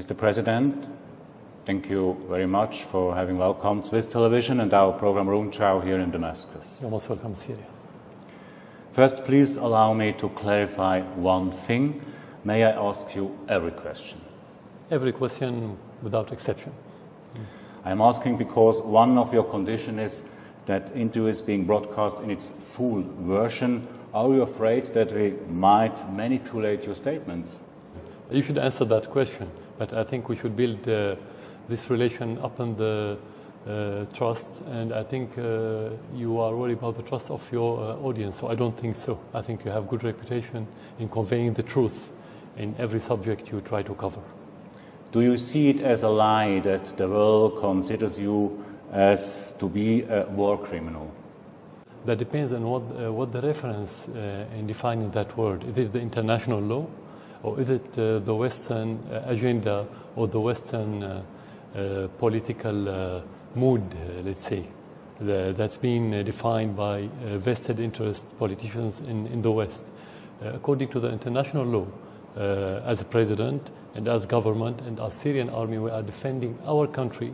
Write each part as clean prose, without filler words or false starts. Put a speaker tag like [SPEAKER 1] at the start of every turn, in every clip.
[SPEAKER 1] Mr. President, thank you very much for having welcomed Swiss television and our program Wawancara here in Damascus.
[SPEAKER 2] You're most welcome, Syria.
[SPEAKER 1] First, please allow me to clarify one thing. May I ask you every question?
[SPEAKER 2] Every question without exception.
[SPEAKER 1] I'm asking because one of your conditions is that interview is being broadcast in its full version. Are you afraid that we might manipulate your statements?
[SPEAKER 2] You should answer that question, but I think we should build this relation upon the trust, and I think you are worried about the trust of your audience, so I don't think so. I think you have good reputation in conveying the truth in every subject you try to cover.
[SPEAKER 1] Do you see it as a lie that the world considers you as to be a war criminal?
[SPEAKER 2] That depends on what the reference in defining that word. Is it the international law, or is it the Western agenda, or the Western political mood, let's say, that's been defined by vested interest politicians in the West? According to the international law, as a president and as government and as Syrian army, we are defending our country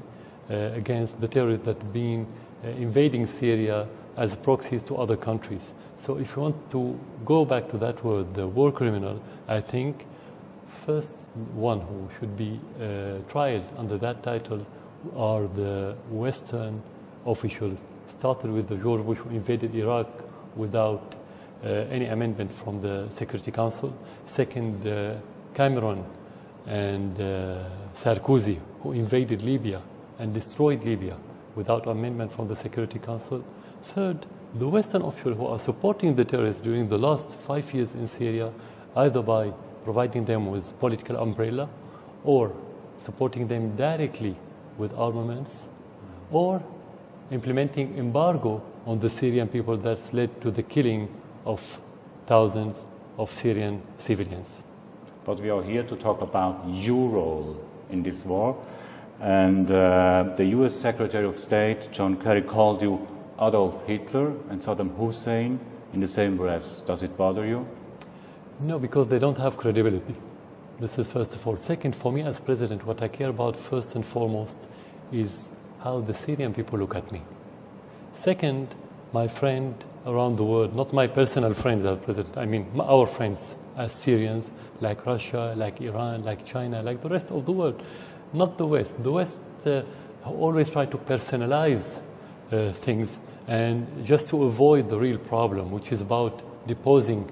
[SPEAKER 2] against the terrorists that have been invading Syria as proxies to other countries. So if you want to go back to that word, the war criminal, I think first one who should be tried under that title are the Western officials, started with the George Bush who invaded Iraq without any amendment from the Security Council. Second, Cameron and Sarkozy, who invaded Libya and destroyed Libya without amendment from the Security Council. Third, the Western officials who are supporting the terrorists during the last 5 years in Syria, either by providing them with political umbrella or supporting them directly with armaments, or implementing embargo on the Syrian people that's led to the killing of thousands of Syrian civilians.
[SPEAKER 1] But we are here to talk about your role in this war. And the US Secretary of State, John Kerry, called you Adolf Hitler and Saddam Hussein in the same breath. Does it bother you?
[SPEAKER 2] No, because they don't have credibility. This is first of all. Second, for me as president, what I care about first and foremost is how the Syrian people look at me. Second, my friend around the world, not my personal friends as president, I mean our friends as Syrians, like Russia, like Iran, like China, like the rest of the world, not the West. The West always try to personalize things, and just to avoid the real problem, which is about deposing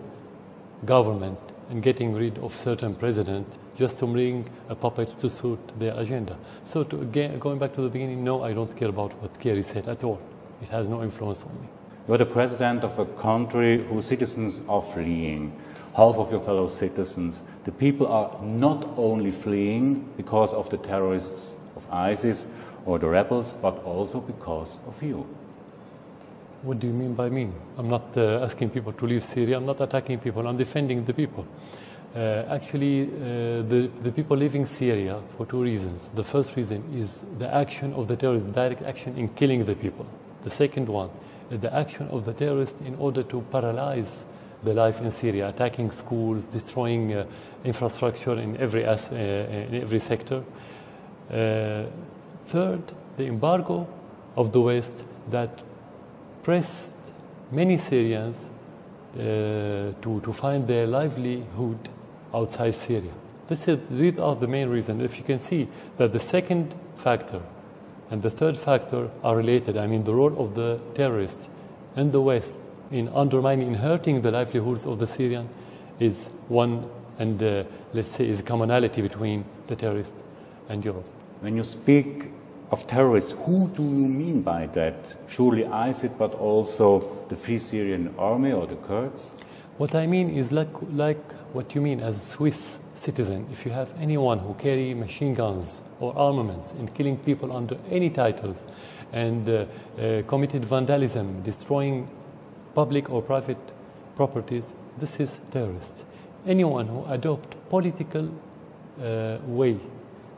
[SPEAKER 2] government and getting rid of certain president, just to bring puppets to suit their agenda. So going back to the beginning, no, I don't care about what Kerry said at all. It has no influence on me.
[SPEAKER 1] You're the president of a country whose citizens are fleeing. Half of your fellow citizens. The people are not only fleeing because of the terrorists of ISIS or the rebels, but also because of you.
[SPEAKER 2] What do you mean by me? I'm not asking people to leave Syria. I'm not attacking people. I'm defending the people. Actually, the people leaving Syria for two reasons. The first reason is the action of the terrorists, direct action in killing the people. The second one, the action of the terrorists in order to paralyze the life in Syria, attacking schools, destroying infrastructure in every sector. Third, the embargo of the West that pressed many Syrians to find their livelihood outside Syria. These are the main reasons. If you can see that the second factor and the third factor are related, I mean the role of the terrorists and the West in undermining and hurting the livelihoods of the Syrian is one, and let's say is commonality between the terrorists and Europe.
[SPEAKER 1] When you speak of terrorists, who do you mean by that? Surely ISIS, but also the Free Syrian Army or the Kurds?
[SPEAKER 2] What I mean is like what you mean as a Swiss citizen. If you have anyone who carry machine guns or armaments and killing people under any titles and committed vandalism, destroying public or private properties, this is terrorist. Anyone who adopts political way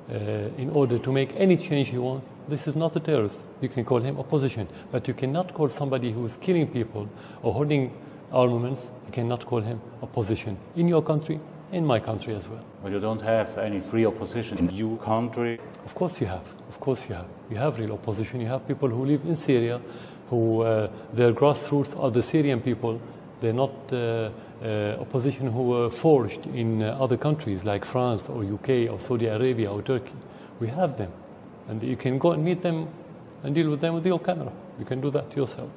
[SPEAKER 2] in order to make any change he wants, this is not a terrorist. You can call him opposition, but you cannot call somebody who is killing people or holding armaments, you cannot call him opposition in your country in my country as well.
[SPEAKER 1] But you don't have any free opposition in your country?
[SPEAKER 2] Of course you have. Of course you have. You have real opposition. You have people who live in Syria, who their grassroots are the Syrian people. They're not opposition who were forged in other countries like France or UK or Saudi Arabia or Turkey. We have them. And you can go and meet them and deal with them with your camera. You can do that yourself.